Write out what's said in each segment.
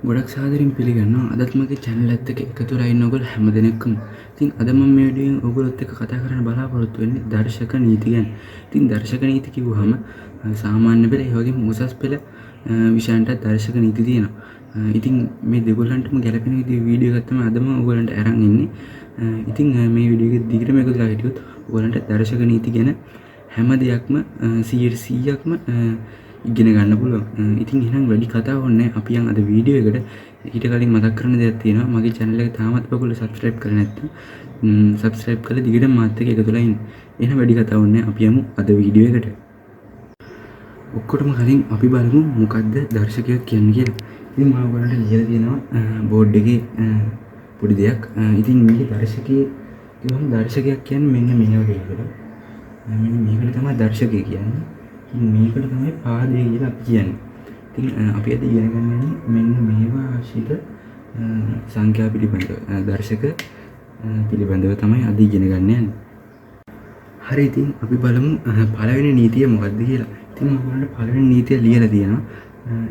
ගොඩක් සාදරයෙන් පිළිගන්නවා. අදත් මගේ channel එකත් එක්ක එකතු වෙලා ඉන්න ඔයගොල්ලෝ හැමදෙනෙක්ම. ඉතින් අද මම මේ වීඩියෝෙන් ඔයගොල්ලොත් එක්ක කතා කරන්න බලාපොරොත්තු වෙන්නේ දර්ශක නීති ගැන. ඉතින් දර්ශක නීති කිව්වහම සාමාන්‍ය පෙළ ඒ වගේම උසස් පෙළ විෂයන්ට දර්ශක නීති තියෙනවා. ඉතින් මේ දෙගොල්ලන්ටම ගැලපෙන විදිහේ වීඩියෝ එකක් තමයි අද මම ඔයගොල්ලන්ට අරන් ඉන්නේ. ඉතින් මේ වීඩියෝ එක දිගටම එකතු වෙලා හිටියොත් ඔයගොල්ලන්ට දර්ශක නීති ගැන හැම දෙයක්ම 100%ක්ම ඉගෙන ගන්න පුළුවන්. ඉතින් එහෙනම් වැඩි කතා ඕනේ අපි යන් අද වීඩියෝ එකට. ඊට කලින් මතක් කරන්න දෙයක් තියෙනවා. මගේ channel එක තාමත් ඔයගොල්ලෝ subscribe කරලා නැත්නම් subscribe කරලා දිගටම මාත් එක්ක එකතු වෙලා ඉන්න. එහෙනම් වැඩි කතා ඕනේ අපි යමු අද වීඩියෝ එකට. ඔක්කොටම කලින් අපි බලමු මොකද්ද දර්ශකයක් කියන්නේ කියලා. ඉතින් මම ඔයගොල්ලන්ට ලියලා තියෙනවා බෝඩ් එකේ පොඩි දෙයක්. ඉතින් මේකේ දර්ශකයේ කියවම දර්ශකයක් කියන්නේ මෙන්න මේ වගේ එකකට. මෙන්න මේකට තමයි දර්ශකය කියන්නේ. මේකට තමයි පාදය කියලා අපි කියන්නේ. ඉතින් අපි අද ඉගෙන ගන්න මෙන්න මේවා ආශ්‍රිත සංඛ්‍යා පිළිබඳව දර්ශක පිළිබඳව තමයි අද ඉගෙන ගන්න යන්නේ. හරි ඉතින් අපි බලමු පළවෙනි නීතිය මොකක්ද කියලා. ඉතින් මම ඔයාලට පළවෙනි නීතිය ලියලා තියෙනවා.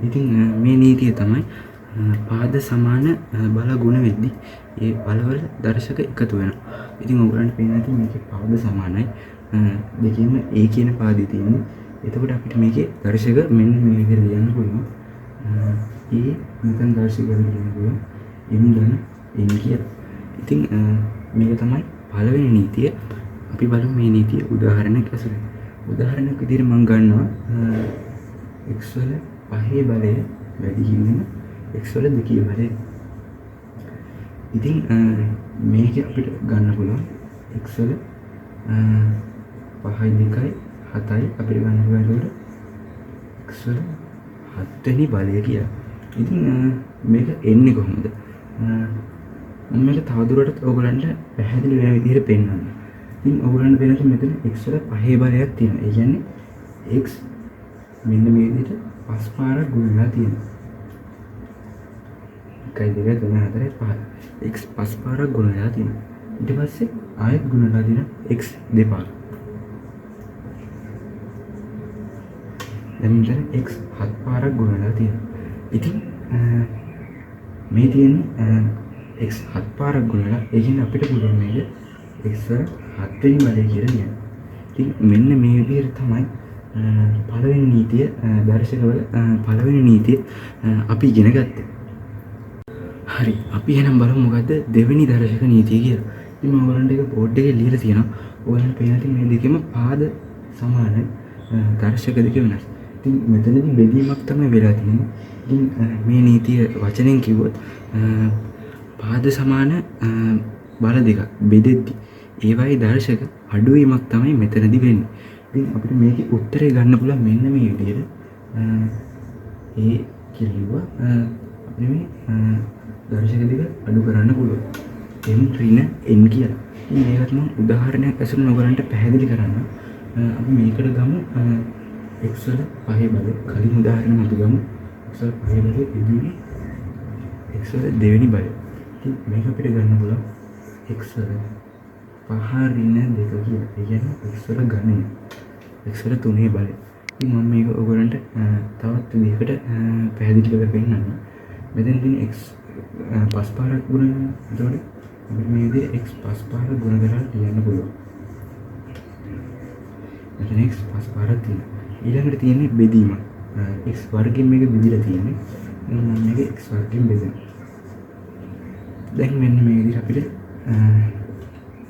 ඉතින් මේ නීතිය තමයි පාද සමාන බල ගුණ වෙද්දී ඒ බලවල දර්ශක එකතු වෙනවා. ඉතින් ඔයගොල්ලන්ට පේනවා ඉතින් මේකේ පාද සමානයි. දෙකෙන්ම A කියන පාදේ තියෙන්නේ. එතකොට අපිට මේකේ දර්ශක මෙන්න මේ විදිහට ලියන්න පුළුවන්. A මෙතන දර්ශක ලියන්න පුළුවන්. M ගන්න N කියලා. ඉතින් මේක තමයි පළවෙනි නීතිය. අපි බලමු මේ නීතිය උදාහරණයක් ඇසුරෙන්. උදාහරණයක් විදිහට මම ගන්නවා x වල 5 බලය වැඩි වීම x වල 2 බලය. ඉතින් මේක අපිට ගන්න පුළුවන් x වල 5 2යි 7යි අපිට ගන්න පුළුවන් x වල 7 වෙනි බලය කියලා. ඉතින් මේක එන්නේ කොහොමද? මම මේක තවදුරටත් ඔයගොල්ලන්ට පැහැදිලි වෙන විදිහට පෙන්නන්න. ඉතින් ඔයගොල්ලන්ට පේනවා මෙතන x වල 5 බලයක් තියෙනවා. ඒ කියන්නේ x මෙන්න මේ විදිහට 5 පාරක් ගුණ වෙලා තියෙනවා. 1 2 3 4 5. x 5 පාරක් ගුණ වෙලා තියෙනවා. ඊට පස්සේ ආයෙත් ගුණ වෙලා තියෙනවා x දෙපාරක්. දැන් මෙතන x 7 පාරක් ගුණ වෙලා තියෙනවා. ඉතින් මේ තියෙන්නේ x 7 පාරක් ගුණ වෙලා ඒ කියන්නේ අපිට පුළුවන් මේක x වල 7 වෙනි බලය කියලා කියන්න. ඉතින් මෙන්න මේ විදිහට තමයි පළවෙනි නීතිය දර්ශකවල පළවෙනි නීතිය අපි ඉගෙන ගත්තේ. හරි අපි එහෙනම් බලමු මොකද්ද දෙවෙනි දර්ශක නීතිය කියලා. ඉතින් මම ඔයගලන්ට ඒක බෝඩ් එකේ ලියලා තියෙනවා. ඔයගලන්ට පේනවා මේ දෙකෙම පාද සමානයි. දර්ශක දෙක වෙනස්. ඉතින් මෙතනදී බෙදීමක් තමයි වෙලා තියෙන්නේ. ඉතින් මේ නීතිය වචනෙන් කිව්වොත් පාද සමාන බල දෙකක් බෙදෙද්දී ඒවයි දර්ශක අඩුවීමක් තමයි මෙතනදී වෙන්නේ. ඉතින් අපිට මේකේ උත්තරය ගන්න පුළුවන් මෙන්න මේ විදිහට. ඒ කියලා අපිට මේ දර්ශක දෙක අඩු කරන්න පුළුවන්. m ඍණ n කියලා. ඉතින් මේකට මම උදාහරණයක් ඇසුරින් ඔයගලන්ට පැහැදිලි කරන්න. අපි මේකට ගමු x වල 5 බලය. කලින් උදාහරණයක් අපි ගමු x වල 5 බලය ඉදිරි x වල දෙවෙනි බලය. ඉතින් මේක අපිට ගන්න පුළුවන් x වල 5 ඍණ 2 කියලා. ඒ කියන්නේ x වල ගණනය. x වල 3 බලය. ඉතින් මම මේක ඔයගලන්ට තවත් විදිහකට පැහැදිලි කරලා පෙන්නන්නම්. මෙතන තියෙන x 5 පාරක් ගුණ වෙනවා. එතකොට අපිට මේ විදිහට x 5 පාරක් ගුණ කරලා ලියන්න පුළුවන්. මෙතන x 5 පාරක් තියෙනවා. ඊළඟට තියෙන්නේ බෙදීම. x වර්ගයෙන් මේක බෙදලා තියෙන්නේ. මම මේක x වර්ගයෙන් බෙදනවා. දැන් මෙන්න මේ විදිහට අපිට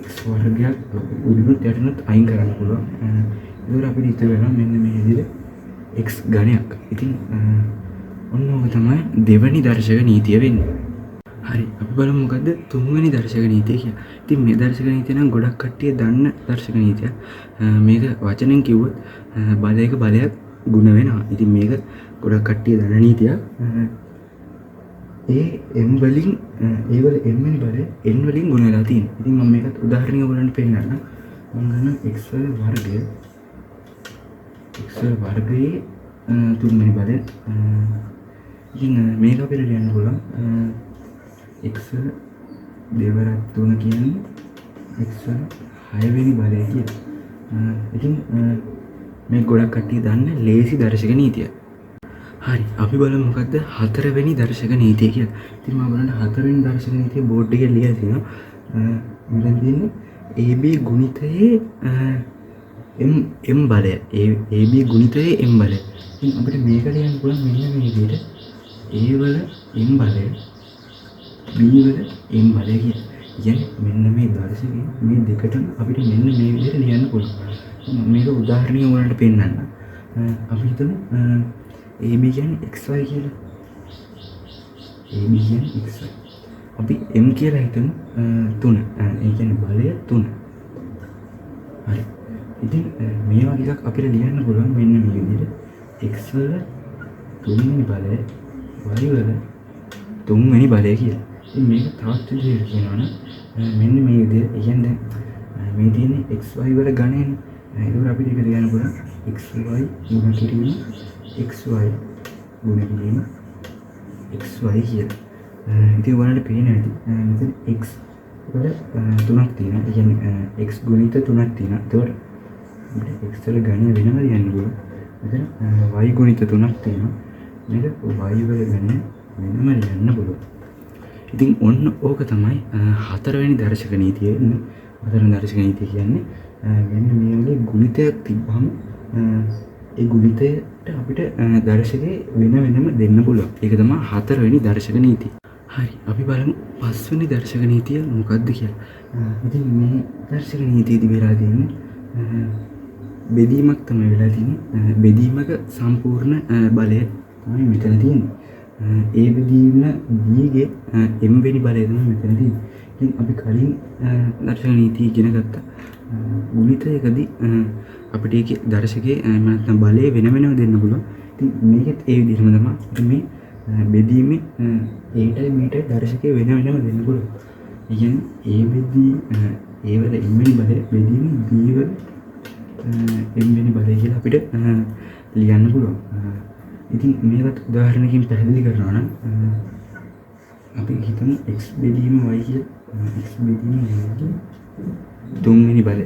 x වර්ගයක් උඩිනුත් යටිනුත් අයින් කරන්න පුළුවන්. ඒකෝර අපිට ඉතුරු වෙනවා මෙන්න මේ විදිහට x ඝනයක්. ඉතින් ඔන්න ඔක තමයි දෙවෙනි දර්ශක නීතිය වෙන්නේ. හරි අපි බලමු මොකද්ද තුන්වෙනි දර්ශක නීතිය කියලා. ඉතින් මේ දර්ශක නීතිය නම් ගොඩක් කට්ටිය දන්න දර්ශක නීතියක්. මේක වචනෙන් කිව්වොත් බලයක බලයක් ගුණ වෙනවා. ඉතින් මේක ගොඩක් කට්ටිය දන්න නීතියක්. ඒ m වලින් ඒ වල m වෙනි බලය n වලින් ගුණ වෙලා තියෙනවා. ඉතින් මම මේකත් උදාහරණයක් ඔයගලන්ට පෙන්නන්නම්. මම ගන්න x වල වර්ගය x වල වර්ගයේ තුන්වෙනි බලය. ඉතින් මේක අපිට ලියන්න පුළුවන් x වල දෙවරක් 3 කියන්නේ x වල 6 වෙනි බලය කියලා. ඉතින් මේ ගොඩක් කට්ටිය දන්න ලේසි දර්ශක නීතිය. හරි අපි බලමු මොකද්ද හතරවෙනි දර්ශක නීතිය කියලා. ඉතින් මම බලන්න හතරවෙනි දර්ශක නීතිය බෝඩ් එකේ ලියලා තියෙනවා. මෙතන තියෙන්නේ AB ගුණිතයේ m බලය. AB ගුණිතයේ m බලය. ඉතින් අපිට මේක ලියන්න පුළුවන් මෙන්න මේ විදිහට A වල m බලය B වල m බලය කියලා. කියන්නේ මෙන්න මේ දර්ශකයේ මේ දෙකටම අපිට මෙන්න මේ විදිහට ලියන්න පුළුවන්. මේක උදාහරණයක් වලට පෙන්නන්න. අපි හිතමු AB කියන්නේ xy කියලා. AB කියන්නේ xy. අපි m කියලා හිතමු 3. ඒ කියන්නේ බලය 3. හරි. ඉතින් මේ වගේ එකක් අපිට ලියන්න පුළුවන් මෙන්න මේ විදිහට x වල 3 වෙනි බලය y වල 3 වෙනි බලය කියලා. ඉතින් මේක තවත් විදිහට කියනවා නම් මෙන්න මේ විදිහට කියන්නේ මේ තියෙන්නේ xy වල ගණනේ. ඒක අපිට ඒක ලියන්න පුළුවන් xy ගුණ කිරීම xy ගුණ කිරීම xy කියලා. ඉතින් ඔයාලට පේන ඇති මෙතන x වල 3ක් තියෙනවා. ඒ කියන්නේ x ගුණිත 3ක් තියෙනවා. ඒතකොට අපිට x වල ගණය වෙනම ලියන්න පුළුවන්. මෙතන y ගුණිත 3ක් තියෙනවා. මේක y වල ගණය වෙනම ලියන්න පුළුවන්. ඉතින් ඔන්න ඕක තමයි හතරවෙනි දර්ශක නීතිය. හතරවෙනි දර්ශක නීතිය කියන්නේ මෙන්න මේ වගේ ගුණිතයක් තිබ්බම ඒ ගුණිතයට අපිට දර්ශකේ වෙනම දෙන්න පුළුවන්. ඒක තමයි හතරවෙනි දර්ශක නීතිය. හරි අපි බලමු පස්වෙනි දර්ශක නීතිය මොකක්ද කියලා. ඉතින් මේ දර්ශක නීතියේදී වෙලා තියෙන්නේ බෙදීමක් තමයි වෙලා තියෙන්නේ. බෙදීමක සම්පූර්ණ බලය තමයි මෙතන තියෙන්නේ. ඒ බෙදීම දීගේ m වෙනි බලය තමයි මෙතන තියෙන්නේ. ඉතින් අපි කලින් දර්ශක නීතිය ඉගෙන ගත්තා. ගුණිතයකදී අපිට ඒකේ දර්ශකයේ නැත්නම් බලය වෙනම දෙන්න පුළුවන්. ඉතින් මේකෙත් ඒ විදිහම තමයි මේ බෙදීමේ ඒටයි මේටයි දර්ශකයේ වෙනම දෙන්න පුළුවන්. ඒ කියන්නේ A බෙදීම A වල m වෙනි බලය බෙදීම B වල m වෙනි බලය කියලා අපිට ලියන්න පුළුවන්. ඉතින් මේකට උදාහරණකින් පැහැදිලි කරනවා නම් අපි හිතමු x බෙදීම y කියලා. x බෙදීම y කියලා තුන්වෙනි බලය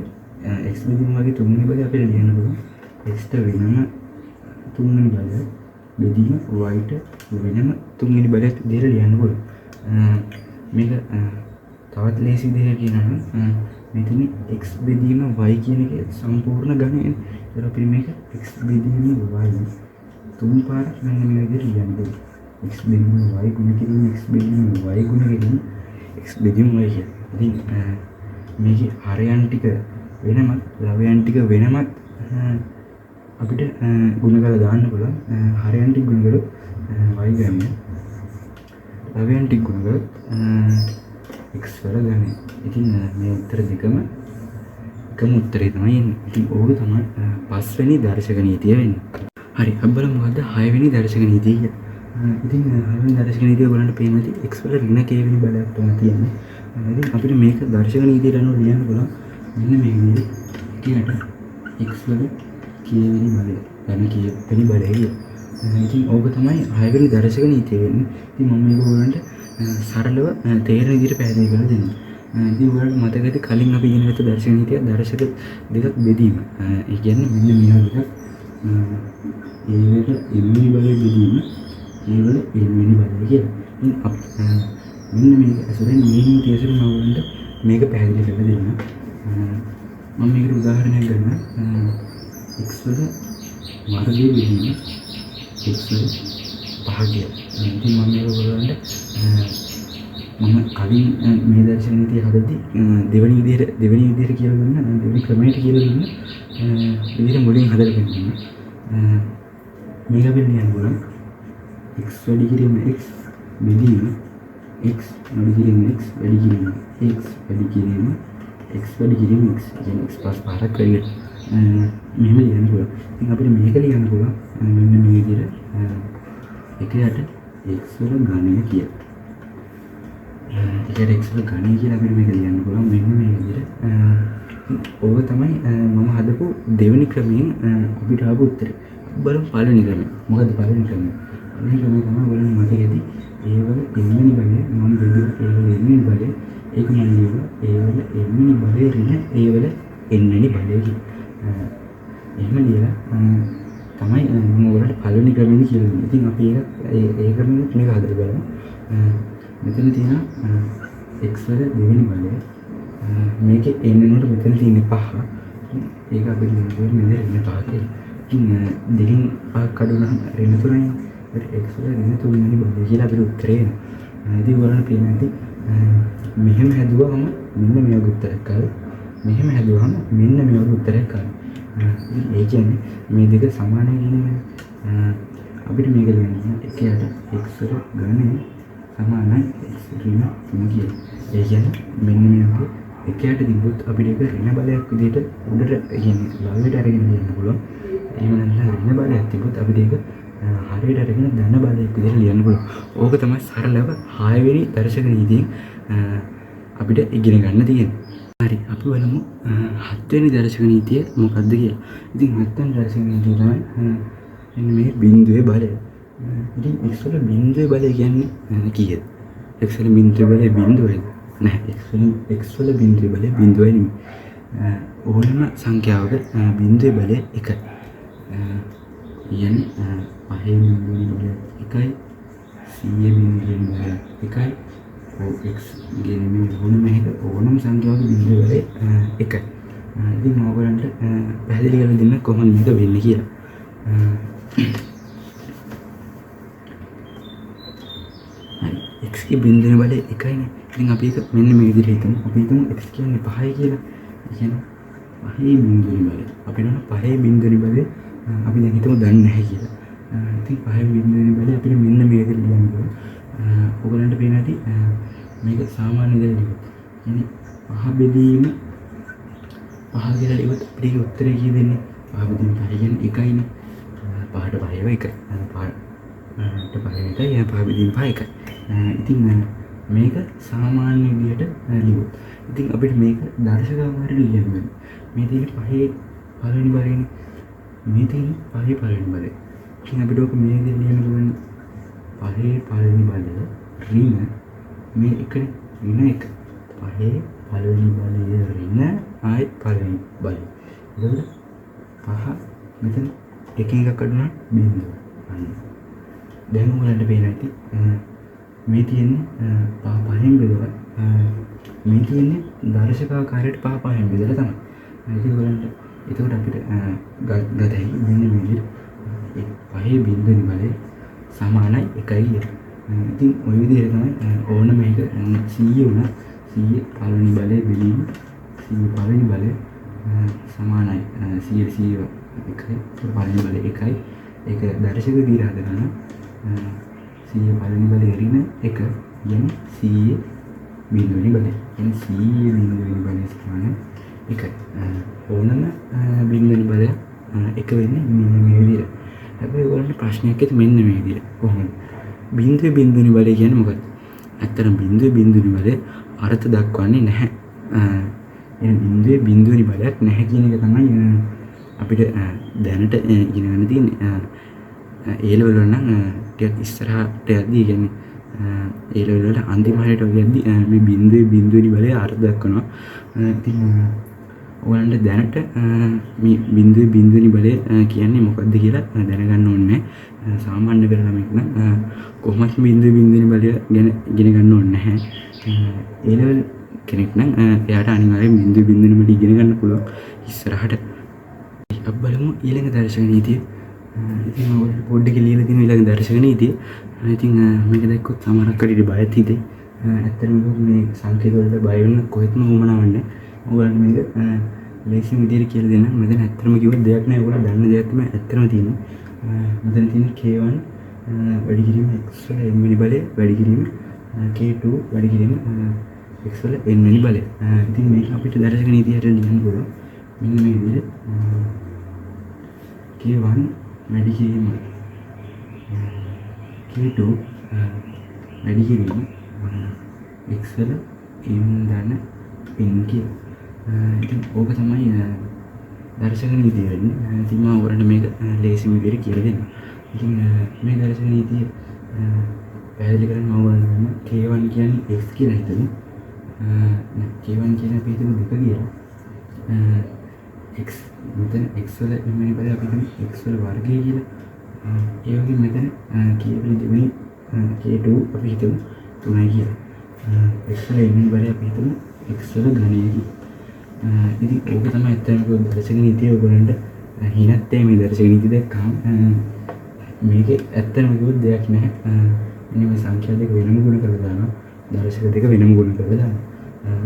x බෙදීම වගේ තුන්වෙනි බලය අපිට ලියන්න පුළුවන්. x ට වෙනම තුන්වෙනි බලය බෙදීම y ට වෙනම තුන්වෙනි බලයක් විදිහට ලියන්න පුළුවන්. මේක තවත් ලේසි විදිහට කියනවා නම් මෙතන x බෙදීම y කියන එකේ සම්පූර්ණ ගණනය. ඒතර අපි මේක x බෙදීම y තුන් පාරක් මෙන්න මේ විදිහට ලියන්න පුළුවන්. x බෙදීම y ගුණ කිරීම x බෙදීම y ගුණ කිරීම x බෙදීම y කියලා. ඉතින් මේකේ හරයන් ටික වෙනමත් ලවයන් ටික වෙනමත් අපිට ගුණ කරලා දාන්න පුළුවන්. හරයන් ටික ගුණ කරොත් y ගන්න. ලවයන් ටික ගුණ කරොත් x වල ගන්න. ඉතින් මේ උත්තර දෙකම එකම උත්තරේ තමයි එන්නේ. ඉතින් ඕක තමයි පස්වෙනි දර්ශක නීතිය වෙන්නේ. හරි අපි බලමු මොකද්ද හයවෙනි දර්ශක නීතිය කියලා. ඉතින් හයවෙනි දර්ශක නීතිය බලන්න පේනවා ඉතින් x වල ඍණ k වෙනි බලයක් තමයි තියෙන්නේ. ඉතින් අපිට මේක දර්ශක නීතියට අනුව ලියන්න පුළුවන් මෙන්න මේ විදිහට කියනට x වල k වෙනි බලය ඝන k වෙනි බලය කියලා. ඉතින් ඕක තමයි හයවෙනි දර්ශක නීතිය වෙන්නේ. ඉතින් මම මේක ඔයගලන්ට සරලව තේරෙන විදිහට පැහැදිලි කරලා දෙන්නම්. ඉතින් ඔයාලට මතකද කලින් අපි ඉගෙන ගත්ත දර්ශක නීතිය දර්ශක දෙකක් බෙදීම. ඒ කියන්නේ මෙන්න මේ වගේ එකක් ඒ වල m වෙනි බලය බෙදීම ඒ වල n වෙනි බලය කියලා. ඉතින් මෙන්න මේක ඇසුරෙන් මේ නීතිය ඇසුරෙන් මම ඔයාලට මේක පැහැදිලි කරලා දෙන්නම්. මම මේකට උදාහරණයක් ගන්නම්. x වල වර්ගය බෙදීම x වල භාගය. ඉතින් මම මේක ඔයාලට මම කලින් මේ දර්ශක නීතිය හදද්දී දෙවෙනි විදිහට කියලා දුන්නා. දෙවෙනි ක්‍රමයට කියලා දුන්නා. විදිහට මුලින් හදලා දෙන්නම්. මේක අපිට ලියන්න පුළුවන් x වැඩි කිරීම x බෙදීම x වැඩි කිරීම x වැඩි කිරීම x වැඩි කිරීම x වැඩි කිරීම x කියන x පස් පාරක් වෙන්නේ. මෙහෙම ලියන්න පුළුවන්. ඉතින් අපිට මේක ලියන්න පුළුවන් මෙන්න මේ විදිහට එකයට x වල ඝනය කියලා. එකයට x වල ඝනය කියලා අපිට මේක ලියන්න පුළුවන් මෙන්න මේ විදිහට. ඕක තමයි මම හදපු දෙවෙනි ක්‍රමයෙන් අපිට ආපු උත්තරේ. බලමු පළවෙනි ක්‍රමය. මොකද්ද පළවෙනි ක්‍රමය? පළවෙනි ක්‍රමය තමයි බලන්න මතකදී ඒ වල n වෙනි බලය මම බෙදුවා ඒ වල n වෙනි බලය ඒක මම ලියුවා ඒ වල n වෙනි බලය ඍණ ඒ වල n වෙනි බලය කියලා. එහෙම ලියලා තමයි මම ඔයාලට පළවෙනි ක්‍රමෙදි කියලා දුන්නේ. ඉතින් අපි ඒ ක්‍රමෙත් මේක හදලා බලමු. මෙතන තියෙනවා x වල දෙවෙනි බලය. මේකේ n වෙනකොට මෙතන තියෙන්නේ 5. ඒක අපිට ලියන්න මෙතන ඉන්න 5 කියලා. ඉතින් දෙකෙන් 5ක් අඩු නම් ඍණ 3යි. ඒත් x වල ඍණ 3 වෙනි බලය කියලා අපිට උත්තරේ එනවා. ඉතින් ඔයාලට පේනවා ඇති මෙහෙම හැදුවම මෙන්න මේ වගේ උත්තරයක් ආවා. මෙහෙම හැදුවම මෙන්න මේ වගේ උත්තරයක් ආවා. ඒ කියන්නේ මේ දෙක සමානයි කියන්නේ අපිට මේක ලියන්න එකයට x වල ගණනය සමානයි x ඍණ 3 කියලා. ඒ කියන්නේ මෙන්න මේ වගේ එකයට තිබ්බොත් අපිට ඒක ඍණ බලයක් විදිහට උඩට කියන්නේ ළඟට අරගෙන ලියන්න පුළුවන්. එහෙම නැත්නම් ඍණ බලයක් තිබ්බොත් අපිට ඒක හරියට අරගෙන ධන බලයක් විදිහට ලියන්න පුළුවන්. ඕක තමයි සරලව 6 වෙනි දර්ශක නීතියෙන් අපිට ඉගෙන ගන්න තියෙන්නේ. හරි අපි බලමු 7 වෙනි දර්ශක නීතිය මොකක්ද කියලා. ඉතින් 7 වෙනි දර්ශක නීතිය තමයි මෙන්න මේ බිඳුවේ බලය. ඉතින් x වල බිඳුවේ බලය කියන්නේ කීයද? x වල බිඳුවේ බලය බිඳුවයි. නැහැ x වල බිඳුවේ බලය බිඳුවයි නෙමෙයි. ඕනම සංඛ්‍යාවක බිඳුවේ බලය 1යි. කියන්නේ 5 බිඳුවේ බලය 1යි 100 බිඳුවේ බලය 1යි x ගෙනෙමින් ඕනම සංඛ්‍යාවක බිඳුවේ බලය 1යි. ඉතින් මම ඔයගලන්ට පැහැදිලි කරලා දෙන්න කොහොමද මේක වෙන්නේ කියලා. හරි x ගේ බිඳුවේ බලය 1යිනේ. ඉතින් අපි ඒක මෙන්න මේ විදිහට හිතමු. අපි හිතමු x කියන්නේ 5යි කියලා. ඒ කියන්නේ 5 බිඳුවේ බලය. අපි නෝන 5 බිඳුවේ බලය අපි දැන් හිතමු දන්නේ නැහැ කියලා. ඉතින් 5 බිඳුවේ බලය අපිට මෙන්න මේ විදිහට ලියන්න ඕන. ඔයගලන්ට පේන ඇති මේක සාමාන්‍ය දෙයක් නෙවෙයි. يعني 5 බෙදීම 5 කියලා ලියුවොත් අපිට උත්තරේ කී දෙන්නේ? 5 බෙදීම 5 කියන්නේ 1යිනේ. 5ට 5 1යි. 5ට 5 1යි. 5 බෙදීම 5 1යි. ඉතින් මේක සාමාන්‍ය විදිහට ලියුවොත්. ඉතින් අපිට මේක දර්ශකාකාරයෙන් ලියන්න බෑ. මේ තියෙන 5 පළවෙනි බලයනේ. මේ තියෙන 5 පළවෙනි බලය. ඉතින් අපිට ඔක මේ විදිහට ලියන්න පුළුවන්. 5 පළවෙනි බලය ඍණ මේ එකනේ ඍණ 1. 5 පළවෙනි බලය ඍණ ආයෙත් පළවෙනි බලය. එතකොට 5 මෙතන එකෙන් එකක් අඩු නම් බිඳුව. දැන් ඔයාලට පේන ඇති මේ තියෙන්නේ 5 5න් බෙදලා මේ තියෙන්නේ දර්ශකාකාරයට 5 5න් බෙදලා තමයි. ඒක ඔයාලට එතකොට අපිට ගත හැකි මෙන්න මේ විදිහට 5 බිඳුවෙනි බලය සමානයි 1යි. ඉතින් ওই විදිහට තමයි ඕන මේක 100 වුණා 100 පළවෙනි බලය බෙදීම 100 පළවෙනි බලය සමානයි 100 100 1යි පළවෙනි බලය 1යි. ඒක දර්ශක දීලා හදගන්න 100 පළවෙනි බලය ඍණ 1 කියන්නේ 100 බිඳුවෙනි බලය. කියන්නේ 100 බිඳුවෙනි බලය සමානයි 1යි. ඕනම බිඳුවෙනි බලය 1 වෙන්නේ මෙන්න මේ විදිහට. හැබැයි ඔයගොල්ලන්ට ප්‍රශ්නයක් ඇති මෙන්න මේ විදිහට. කොහොමද? බිඳුවෙනි බලය කියන්නේ මොකක්ද? ඇත්තටම බිඳුවෙනි බලය අර්ථ දක්වන්නේ නැහැ. බිඳුවෙනි බලයක් නැහැ කියන එක තමයි අපිට දැනට ඉගෙන ගන්න තියෙන්නේ. ඒ ලෙවල් වල නම් ටිකක් ඉස්සරහට යද්දී කියන්නේ ඒ ලෙවල් වල අන්තිම හරියට යද්දී මේ බිඳුවෙනි බලය අර්ථ දක්වනවා. ඉතින් ඔයාලන්ට දැනට මේ බිඳුවෙනි බලය කියන්නේ මොකක්ද කියලා දැනගන්න ඕනේ. සාමාන්‍ය පෙළ ළමෙක් නම් කොහොමත් බිඳුවෙනි බලය ගැන ඉගෙන ගන්න ඕනේ නැහැ. ඒ ලෙවල් කෙනෙක් නම් එයාට අනිවාර්යෙන් බිඳුවෙනි බලය ඉගෙන ගන්න පුළුවන් ඉස්සරහට. අපි බලමු ඊළඟ දර්ශක නීතිය. ඉතින් ඔයාලට පොඩ්ඩක් ලියලා තියෙන ඊළඟ දර්ශක නීතිය. ඉතින් මේක දැක්කොත් සමහරක් කඩේට බයත් හිතේ. ඇත්තටම මේ සංකේත වලට බය වෙන්න කොහෙත්ම උවමනාවක් නැහැ. ඔයාලට මේක ලේසිම විදිහට කියලා දෙන්න. මෙතන ඇත්තටම කිව්වොත් දෙයක් නැහැ. ඔයාලා දන්න දෙයක් තමයි ඇත්තටම තියෙන්නේ. මෙතන තියෙන K1 වැඩි කිරීම x වල m වෙනි බලය වැඩි කිරීම K2 වැඩි කිරීම x වල n වෙනි බලය. ඉතින් මේක අපිට දර්ශක නීතියට ලියන්න පුළුවන්. මෙන්න මේ විදිහට K1 වැඩි කිරීම K2 වැඩි කිරීම x වල m ධන n කියලා. ඉතින් ඕක තමයි දර්ශක නීතිය වෙන්නේ. ඉතින් මම ඔයාලට මේක ලේසිම විදිහට කියලා දෙන්න. ඉතින් මේ දර්ශක නීතිය පැහැදිලි කරන්න මම ඔයාලට K1 කියන්නේ x කියලා හිතමු. K1 කියන අපි හිතමු 2 කියලා. x මෙතන x වල දෙවෙනි පදේ අපි හිතමු x වල වර්ගය කියලා. ඒ වගේම මෙතන k වල දෙවෙනි k2 අපි හිතමු 3යි කියලා. x වල දෙවෙනි පදේ අපි හිතමු x වල ඝනය කියලා. ඉතින් ඕක තමයි ඇත්තටම දර්ශක නීතිය ඔයගොල්ලන්ට හිණත්තේ මේ දර්ශක නීති දැක්කම මේකේ ඇත්තටම කිව්වොත් දෙයක් නැහැ. මෙන්න මේ සංඛ්‍යා දෙක වෙනම ගුණ කරලා දානවා. දර්ශක දෙක වෙනම ගුණ කරලා දානවා.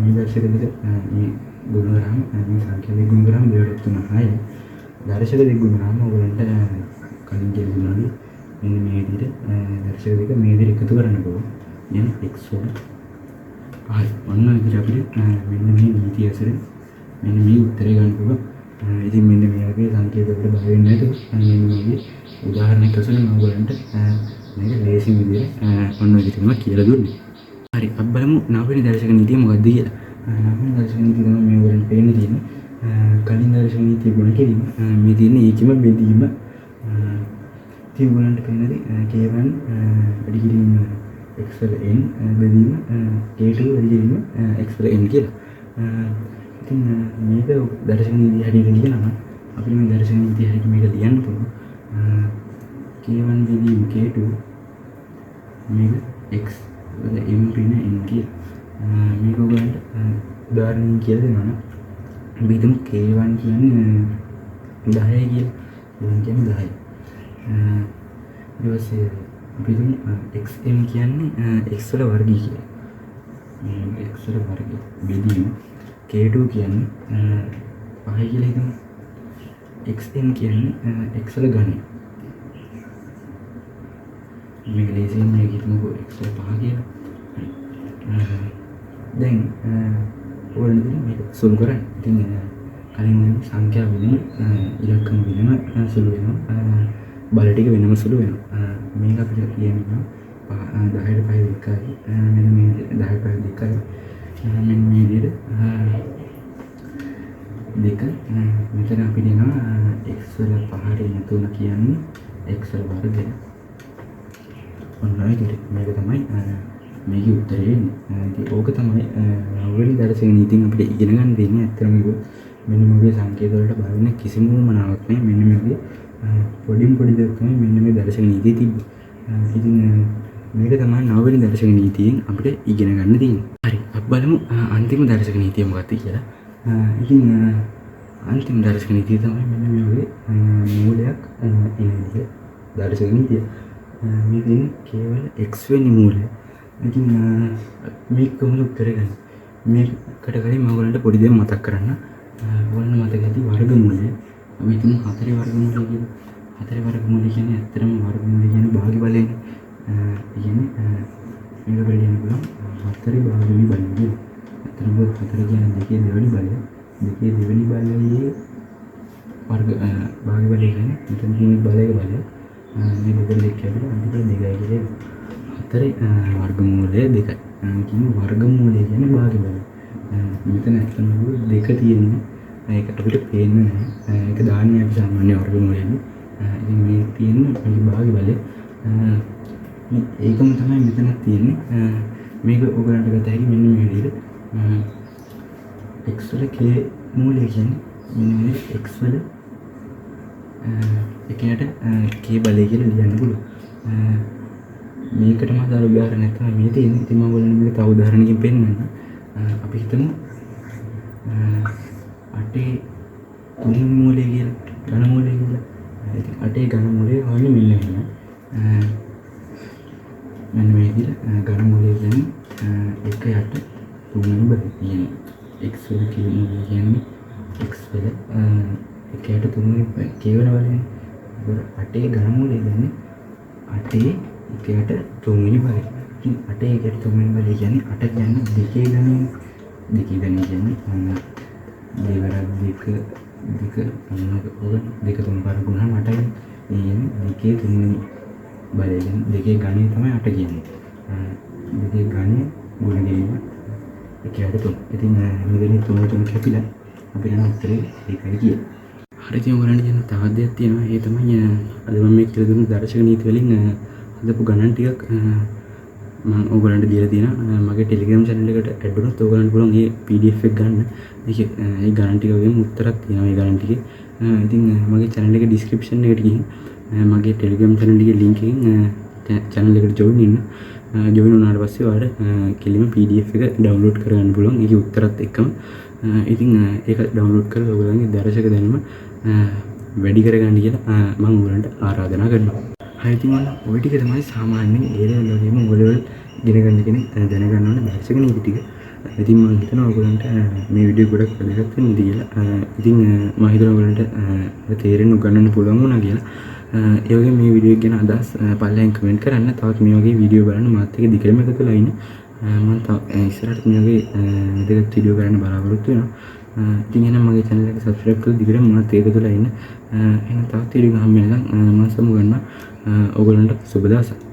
මේ දර්ශක දෙක මේ ගුණ කරාම මේ සංඛ්‍යා දෙක ගුණ කරාම 2 3 6යි. දර්ශක දෙක ගුණ කරාම ඔයගොල්ලන්ට කලින් කියුණානේ මෙන්න මේ විදිහට දර්ශක දෙක මේ විදිහට එකතු කරන්න පුළුවන්. يعني x වල හරි. ඔන්න විදිහට අපිට මෙන්න මේ නීතිය ඇසුරෙන් මෙන්න මේ උත්තරේ ගන්න පුළුවන්. ඉතින් මෙන්න මේ වගේ සංකේතවලට බය වෙන්නේ නැතුව මෙන්න මේ උදාහරණයක් ඇසුරෙන් ඔයගොල්ලන්ට මේක ලේසි විදිහට ඔන්න විදිහටම කියලා දුන්නේ. හරි. අපි බලමු නවවෙනි දර්ශක නීතිය මොකක්ද කියලා. නවවෙනි දර්ශක නීතිය තමයි මේ ඔයගොල්ලන්ට පේන්න තියෙන්නේ. කලින් දර්ශක නීතිය ගුණ කිරීම මේ තියෙන්නේ ඒකම බෙදීම. ඉතින් ඔයගොල්ලන්ට පේනද k1 වැඩි කිරීම x වල n බෙදීම k2 වැඩි කිරීම x වල n කියලා. ඉතින් මේක දර්ශක නීතිය හැටියට ලියනවා. අපිට මේ දර්ශක නීතිය හැටියට මේක ලියන්න පුළුවන්. k1 බෙදීම k2 මේක x වල m ඍණ n කියලා. මේක ඔයගොල්ලන්ට උදාහරණයක් කියලා දෙනවා නම් අපි හිතමු k1 කියන්නේ 10යි කියලා. k1 කියන්නේ 10යි. ඊට පස්සේ අපි හිතමු xm කියන්නේ x වල වර්ගය කියලා. x වල වර්ගය බෙදීම k2 කියන්නේ 5යි කියලා හිතමු. xn කියන්නේ x වල ඝනය. මේක ලේසියෙන් මේක හිතමුකෝ x වල 5 කියලා. දැන් ඔයගොල්ලෝ මේක සුළු කරන්න. ඉතින් කලින් සංඛ්‍යා වෙනම ඉලක්කම වෙනම සුළු වෙනවා. බල ටික වෙනම සුළු වෙනවා. මේක අපිට කියනවා 10ට 5 2යි. මෙන්න මේ 10ට 5 2යි. මෙන්න මේ විදිහට දෙක මෙතන අපි දෙනවා x වල 5 ඍණ 3 කියන්නේ x වල වර්ගය. ඔන්න ඒකට මේක තමයි මේකේ උත්තරේ වෙන්නේ. ඉතින් ඕක තමයි නවවෙනි දර්ශක නීතියෙන් අපිට ඉගෙන ගන්න දෙන්නේ. ඇත්තටම මෙන්න මේ සංකේත වලට බය වෙන කිසිම මනාවක් නැහැ. මෙන්න මේකේ පොඩි දෙයක් තමයි මෙන්න මේ දර්ශක නීතිය තිබ්බේ. ඉතින් මේක තමයි නවවෙනි දර්ශක නීතියෙන් අපිට ඉගෙන ගන්න තියෙන්නේ. හරි. අපි බලමු අන්තිම දර්ශක නීතිය මොකක්ද කියලා. ඉතින් අන්තිම දර්ශක නීතිය තමයි මෙන්න මේ වගේ මූලයක් එන්නේ දර්ශක නීතිය. මේ දෙන්නේ කේවල x වෙනි මූලය. ඉතින් මේක කොහොමද උත්තර ගන්නේ? මේකට කලින් මම ඔයගලන්ට පොඩි දෙයක් මතක් කරන්න. ඔයගලන්ට මතක ඇති වර්ගමූලය. අපි හිතමු 4 වර්ගමූලය කියලා. 4 වර්ගමූලය කියන්නේ ඇත්තටම වර්ගමූලය කියන්නේ භාගි බලයනේ. කියන්නේ මේක අපිට කියන්න පුළුවන් 4 භාගි බලය කියලා. ඇත්තටම 4 කියන්නේ දෙකේ දෙවෙනි බලය. දෙකේ දෙවෙනි බලයේ වර්ග භාගි බලය කියන්නේ මෙතන තියෙන බලයක බලය. මේ දෙක දෙක කියලා අන්තිමට 2යි කියලා. 4 වර්ගමූලය 2යි. කියන්නේ වර්ගමූලය කියන්නේ භාගි බලය. මෙතන ඇත්තටම දෙක තියෙන්නේ. ඒක අපිට පේන්නේ නැහැ. ඒක දාන්නේ අපි සාමාන්‍ය වර්ගමූලයෙන්. ඉතින් මේ තියෙන මේ භාගි බලය ඒකම තමයි මෙතන තියෙන්නේ. මේක ඔයගලන්ට ගත හැකි මෙන්න මේ විදිහට. x වල k මූලය කියන්නේ මෙන්න මේ x වල එකකට k බලය කියලා ලියන්න පුළුවන්. මේකටම අදාළ උදාහරණයක් තමයි මේ තියෙන්නේ. ඉතින් මම ඔයගලන්ට මේක තව උදාහරණකින් පෙන්නන්න. අපි හිතමු 8 තුන් මූලය කියලා ඝන මූලය කියලා. ඉතින් 8 ඝන මූලය වගේ මෙන්න මෙහෙම. මෙන්න මේ විදිහට ඝන මූලය කියන්නේ 1 8 3 බලය කියන්නේ x වල k මූලය කියන්නේ x වල 1 8 3 k වල බලන්නේ. ඒක 8 ඝන මූලය කියන්නේ 8 1 8 3 බලය. ඉතින් 8 1 8 3 බලය කියන්නේ 8 කියන්නේ දෙකේ ඝනය. දෙකේ ඝනය කියන්නේ දෙවරක් දෙක දෙක තුන් පාර ගුණාම 8යි. ඒ කියන්නේ දෙකේ තුන්වෙනි බලය කියන්නේ දෙකේ ඝනය තමයි 8 කියන්නේ. දෙකේ ඝනය ගුණ කිරීම 1 8 3. ඉතින් මෙතන 3 කැපිලා අපිට නම් උත්තරේ ඒකයි කියන්නේ. හරි. ඉතින් ඔයගලන්ට කියන තවත් දෙයක් තියෙනවා. ඒ තමයි අද මම මේ කියලා දුන්නු දර්ශක නීති වලින් හදපු ගණන් ටිකක් මම ඕගොල්ලන්ට දීලා තියෙනවා මගේ Telegram channel එකට add වුණොත් ඕගොල්ලන්ට පුළුවන් මේ PDF එක ගන්න. ඒ ගණන් ටික වගේම උත්තරත් තියෙනවා ඒ ගණන් ටිකේ. ඉතින් මගේ channel එක description එකට ගිහින් මගේ Telegram channel එකේ link එකෙන් channel එකට join වෙන්න. join වුණාට පස්සේ ඔයාලට කෙලින්ම PDF එක download කරගන්න පුළුවන්. ඒකේ උත්තරත් එක්කම. ඉතින් ඒක download කරලා ඔයගොල්ලන්ගේ දර්ශක දැනුම වැඩි කරගන්න කියලා මම ඔයගොල්ලන්ට ආරාධනා කරනවා. හරි ඉතින් ඔය ටික තමයි සාමාන්‍යයෙන් ඒ level වගේම ඔයගොල්ලෝ ඉගෙන ගන්න කෙනෙක් දැනගන්න ඕන දර්ශක නීති ටික. ඉතින් මම හිතනවා ඔයගොල්ලන්ට මේ වීඩියෝ ගොඩක් වැදගත් වෙන්න කියලා. ඉතින් මම හිතනවා ඔයගොල්ලන්ට තේරෙන්න උගන්නන්න පුළුවන් වුණා කියලා. ඒ වගේ මේ වීඩියෝ එක ගැන අදහස් පල්ලෙන් කමෙන්ට් කරන්න. තවත් මේ වගේ වීඩියෝ බලන්න මාත් එක්ක දිගටම එකතු වෙලා ඉන්න. මම ඉස්සරහට මේ වගේ වැදගත් වීඩියෝ කරන්න බලාපොරොත්තු වෙනවා. ඉතින් එහෙනම් මගේ channel එක subscribe කරලා දිගටම මාත් එක්ක එකතු වෙලා ඉන්න. එහෙනම් තවත් වීඩියෝ ගහන්න මම සමු ගන්නවා. ඔයගොල්ලන්ට සුබ දවසක්.